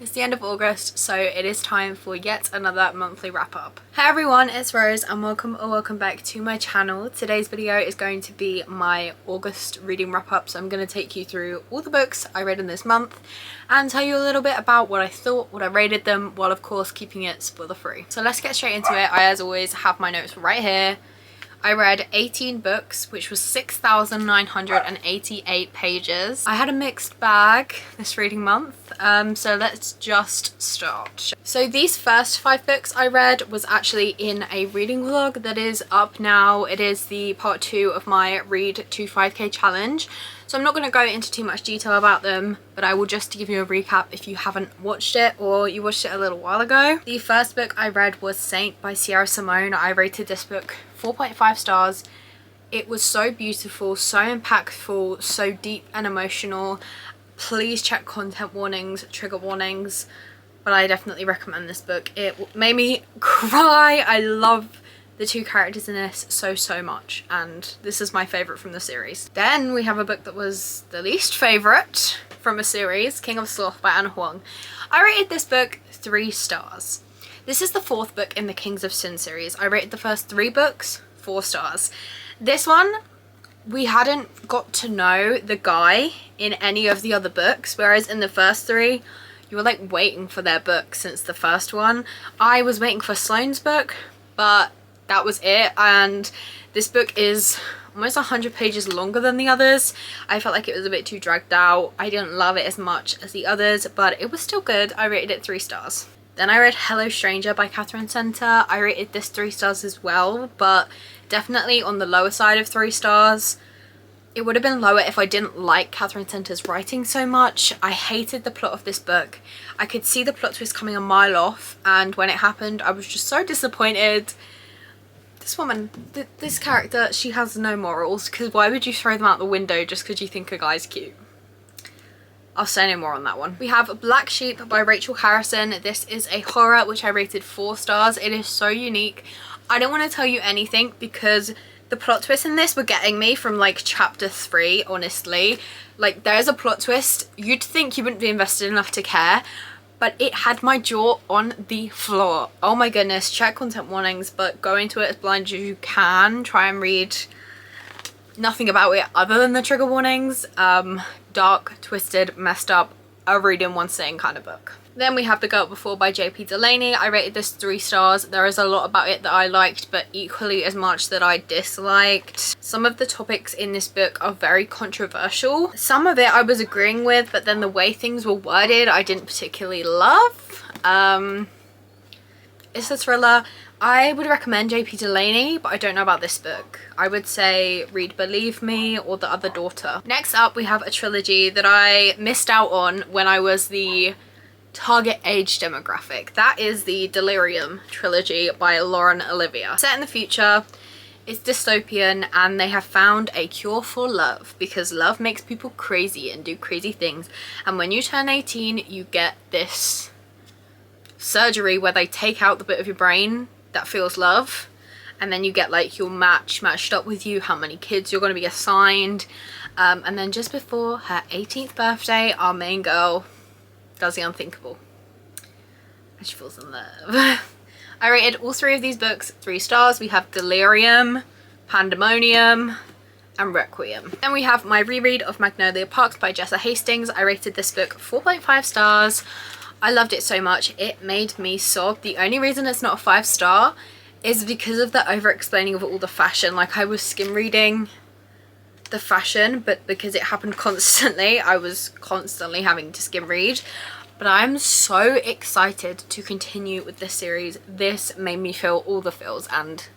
It's the end of August, so it is time for yet another monthly wrap up. Hey everyone, it's Rose and welcome back to my channel. Today's video is going to be my August reading wrap up, so I'm going to take you through all the books I read in this month and tell you a little bit about what I thought, what I rated them, while of course keeping it spoiler free. So let's get straight into it. I, as always, have my notes right here. I read 18 books, which was 6,988 pages. I had a mixed bag this reading month, so let's just start. So these first 5 books I read was actually in a reading vlog that is up now. It is the part 2 of my Read to 5k challenge. So I'm not going to go into too much detail about them, but I will just give you a recap if you haven't watched it or you watched it a little while ago. The first book I read was Saint by Sierra Simone. I rated this book 4.5 stars. It was so beautiful, so impactful, so deep and emotional. Please check content warnings, trigger warnings, but I definitely recommend this book. It made me cry. I love the 2 characters in this so much, and this is my favourite from the series. Then we have a book that was the least favourite from a series, King of Sloth by Ana Huang. I rated this book 3 stars. This is the 4th book in the Kings of Sin series. I rated the first 3 books 4 stars. This one, we hadn't got to know the guy in any of the other books, whereas in the first 3 you were like waiting for their book since the first one. I was waiting for Sloane's book, but that was it, and this book is almost 100 pages longer than the others. I felt like it was a bit too dragged out. I didn't love it as much as the others, but it was still good. I rated it 3 stars. Then I read Hello Stranger by Katherine Center. I rated this 3 stars as well, but definitely on the lower side of 3 stars. It would have been lower if I didn't like Katherine Center's writing so much. I hated the plot of this book. I could see the plot twist coming a mile off, and when it happened, I was just so disappointed. This woman, this character, she has no morals, because why would you throw them out the window just because you think a guy's cute? I'll say no more on that one. We have Black Sheep by Rachel Harrison. This is a horror which I rated 4 stars. It is so unique. I don't want to tell you anything because the plot twists in this were getting me from like chapter 3, honestly. Like, there's a plot twist. You'd think you wouldn't be invested enough to care, but it had my jaw on the floor. Oh my goodness, check content warnings, but go into it as blind as you can. Try and read nothing about it other than the trigger warnings. Dark, twisted, messed up, a read in one sitting kind of book. Then we have The Girl Before by JP Delaney. I rated this 3 stars. There is a lot about it that I liked, but equally as much that I disliked. Some of the topics in this book are very controversial. Some of it I was agreeing with, but then the way things were worded I didn't particularly love. It's a thriller. I would recommend JP Delaney, but I don't know about this book. I would say read Believe Me or The Other Daughter. Next up, we have a trilogy that I missed out on when I was the target age demographic. That is the Delirium trilogy by Lauren Olivia. Set in the future, it's dystopian, and they have found a cure for love because love makes people crazy and do crazy things. And when you turn 18, you get this surgery where they take out the bit of your brain that feels love, and then you get like your matched up with you, how many kids you're going to be assigned, and then just before her 18th birthday, our main girl does the unthinkable and she falls in love. I rated all 3 of these books 3 stars. We have Delirium, Pandemonium, and Requiem. Then we have my reread of Magnolia Parks by Jessa Hastings. I rated this book 4.5 stars. I loved it so much. It made me sob. The only reason it's not a 5-star is because of the over-explaining of all the fashion. Like, I was skim reading the fashion, but because it happened constantly, I was constantly having to skim read. But I'm so excited to continue with this series. This made me feel all the feels and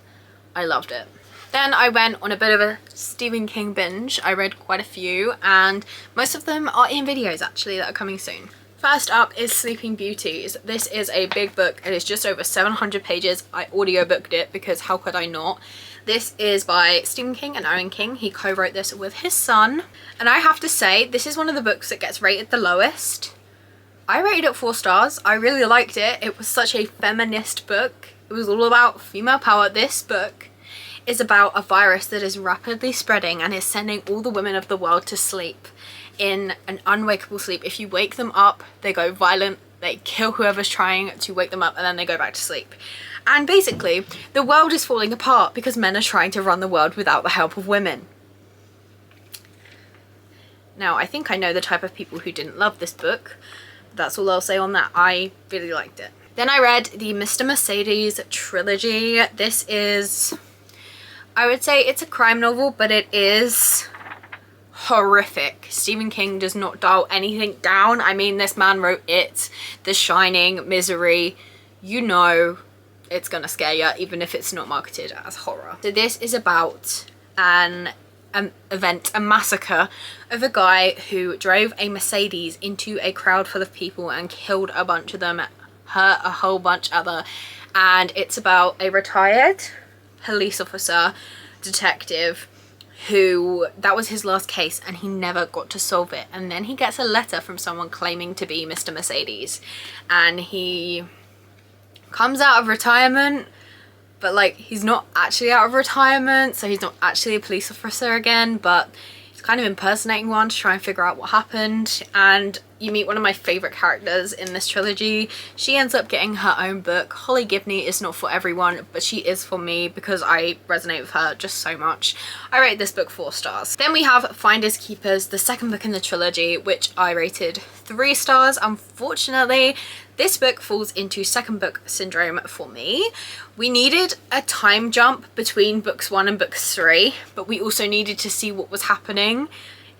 I loved it. Then I went on a bit of a Stephen King binge. I read quite a few, and most of them are in videos actually that are coming soon. First up is Sleeping Beauties. This is a big book. It is just over 700 pages. I audiobooked it because how could I not? This is by Stephen King and Owen King. He co-wrote this with his son. And I have to say, this is one of the books that gets rated the lowest. I rated it 4 stars. I really liked it. It was such a feminist book. It was all about female power. This book is about a virus that is rapidly spreading and is sending all the women of the world to sleep in an unwakeable sleep. If you wake them up, they go violent, they kill whoever's trying to wake them up, and then they go back to sleep. And basically, the world is falling apart because men are trying to run the world without the help of women. Now, I think I know the type of people who didn't love this book. That's all I'll say on that. I really liked it. Then I read the Mr. Mercedes trilogy. This is, I would say it's a crime novel, but it is horrific. Stephen King does not dial anything down. I mean, this man wrote It, The Shining, Misery. You know it's gonna scare you, even if it's not marketed as horror. So this is about a massacre of a guy who drove a Mercedes into a crowd full of people and killed a bunch of them, hurt a whole bunch other. And it's about a retired police officer, detective, who that was his last case and he never got to solve it. And then he gets a letter from someone claiming to be Mr. Mercedes, and he comes out of retirement, but like he's not actually out of retirement, so he's not actually a police officer again, but he's kind of impersonating one to try and figure out what happened. And you meet one of my favorite characters in this trilogy. She ends up getting her own book. Holly Gibney is not for everyone, but she is for me because I resonate with her just so much. I rate this book 4 stars. Then we have Finders Keepers, the second book in the trilogy, which I rated 3 stars. Unfortunately, this book falls into second book syndrome for me. We needed a time jump between books 1 and book 3, but we also needed to see what was happening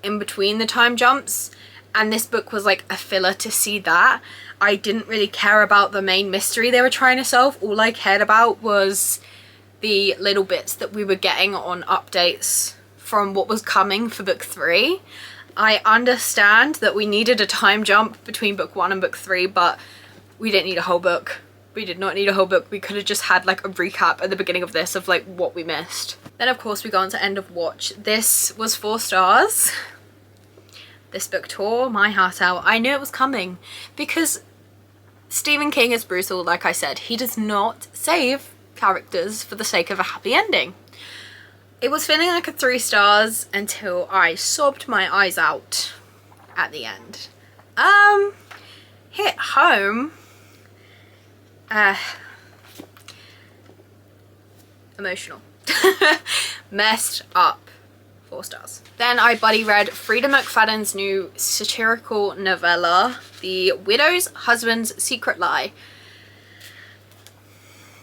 in between the time jumps. And this book was like a filler to see that. I didn't really care about the main mystery they were trying to solve. All I cared about was the little bits that we were getting on updates from what was coming for book 3. I understand that we needed a time jump between book 1 and book 3, but we didn't need a whole book. We did not need a whole book. We could have just had like a recap at the beginning of this of like what we missed. Then of course we go on to End of Watch. This was 4 stars. This book tore my heart out. I knew it was coming because Stephen King is brutal, like I said. He does not save characters for the sake of a happy ending. It was feeling like a 3 stars until I sobbed my eyes out at the end. Hit home. Emotional. Messed up. 4 stars. Then I buddy read Frida McFadden's new satirical novella, The Widow's Husband's Secret Lie.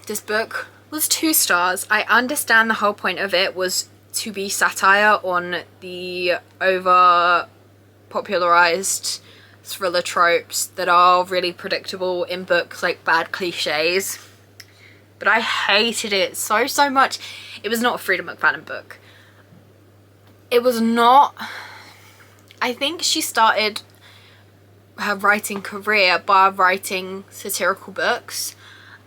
This book was 2 stars. I understand the whole point of it was to be satire on the over popularized thriller tropes that are really predictable in books, like bad cliches. But I hated it so much. It was not a Frida McFadden book. It was not. I think she started her writing career by writing satirical books,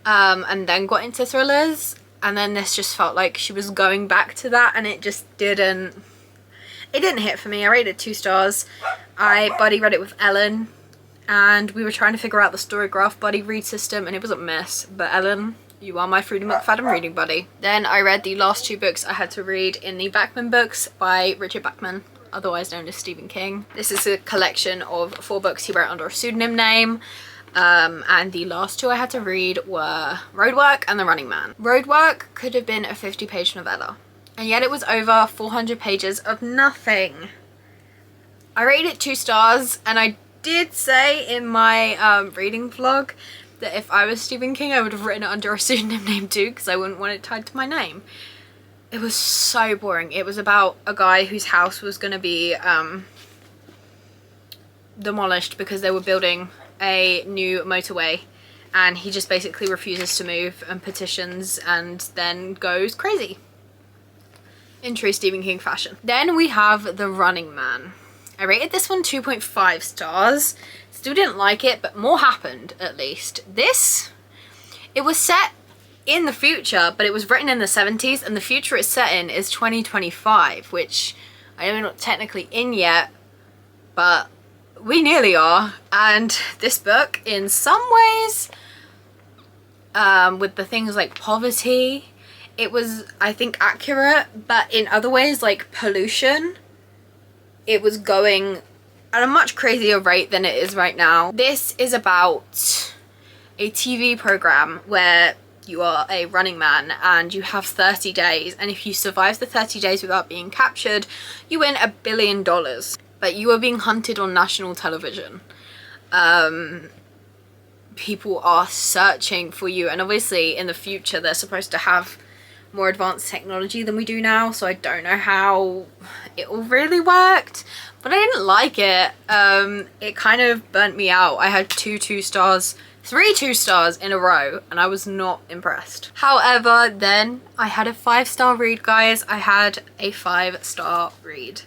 and then got into thrillers, and then this just felt like she was going back to that, and it just didn't hit for me. I rated 2 stars. I buddy read it with Ellen, and we were trying to figure out the Storygraph buddy read system, and it was a mess. But Ellen, you are my Frida McFadden reading buddy. Then I read the last 2 books I had to read in the Bachman books by Richard Bachman, otherwise known as Stephen King. This is a collection of 4 books he wrote under a pseudonym name. And the last 2 I had to read were Roadwork and The Running Man. Roadwork could have been a 50-page novella, and yet it was over 400 pages of nothing. I rated it 2 stars, and I did say in my reading vlog that if I was Stephen King I would have written it under a pseudonym name too, because I wouldn't want it tied to my name. It was so boring. It was about a guy whose house was going to be demolished because they were building a new motorway, and he just basically refuses to move and petitions and then goes crazy in true Stephen King fashion. Then we have The Running Man. I rated this one 2.5 stars. Still didn't like it, but more happened at least. It was set in the future, but it was written in the 70s, and the future it's set in is 2025, which I know we're not technically in yet, but we nearly are. And this book, in some ways, with the things like poverty, it was, I think, accurate, but in other ways, like pollution, it was going at a much crazier rate than it is right now. This is about a TV program where you are a running man and you have 30 days, and if you survive the 30 days without being captured, you win $1 billion. But you are being hunted on national television. People are searching for you, and obviously in the future they're supposed to have more advanced technology than we do now, so I don't know how it all really worked, but I didn't like it. It kind of burnt me out. I had three 2-stars in a row, and I was not impressed. However, then I had a 5-star read, guys. I had a 5-star read.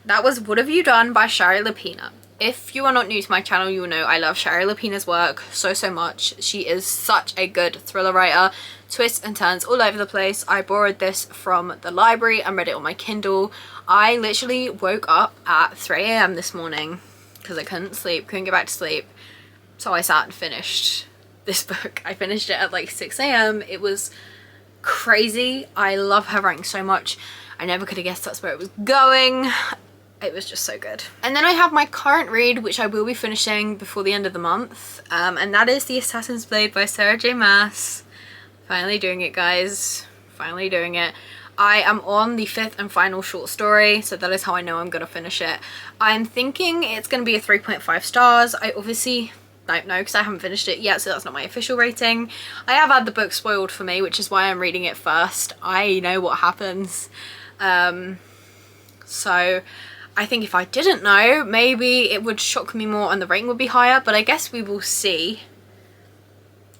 That was What Have You Done by Shari Lapena. If you are not new to my channel, you will know I love Shari Lapena's work so much. She is such a good thriller writer. Twists and turns all over the place. I borrowed this from the library and read it on my Kindle. I literally woke up at 3 AM this morning because I couldn't get back to sleep. So I sat and finished this book. I finished it at like 6 AM. It was crazy. I love her writing so much. I never could have guessed that's where it was going. It was just so good. And then I have my current read, which I will be finishing before the end of the month, and that is The Assassin's Blade by Sarah J Maas. Finally doing it, guys. Finally doing it. I am on the 5th and final short story, so that is how I know I'm gonna finish it. I'm thinking it's gonna be a 3.5 stars. I obviously don't know because I haven't finished it yet, so that's not my official rating. I have had the book spoiled for me, which is why I'm reading it first. I know what happens. So I think if I didn't know, maybe it would shock me more and the rating would be higher, but I guess we will see,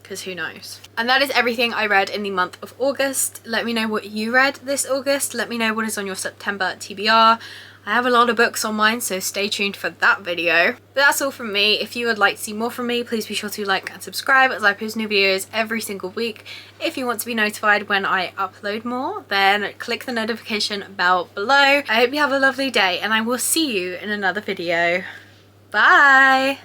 because who knows. And that is everything I read in the month of August. Let me know what you read this August. Let me know what is on your September TBR. I have a lot of books on mine, so stay tuned for that video. But that's all from me. If you would like to see more from me, please be sure to like and subscribe, as I post new videos every single week. If you want to be notified when I upload more, then click the notification bell below. I hope you have a lovely day, and I will see you in another video. Bye!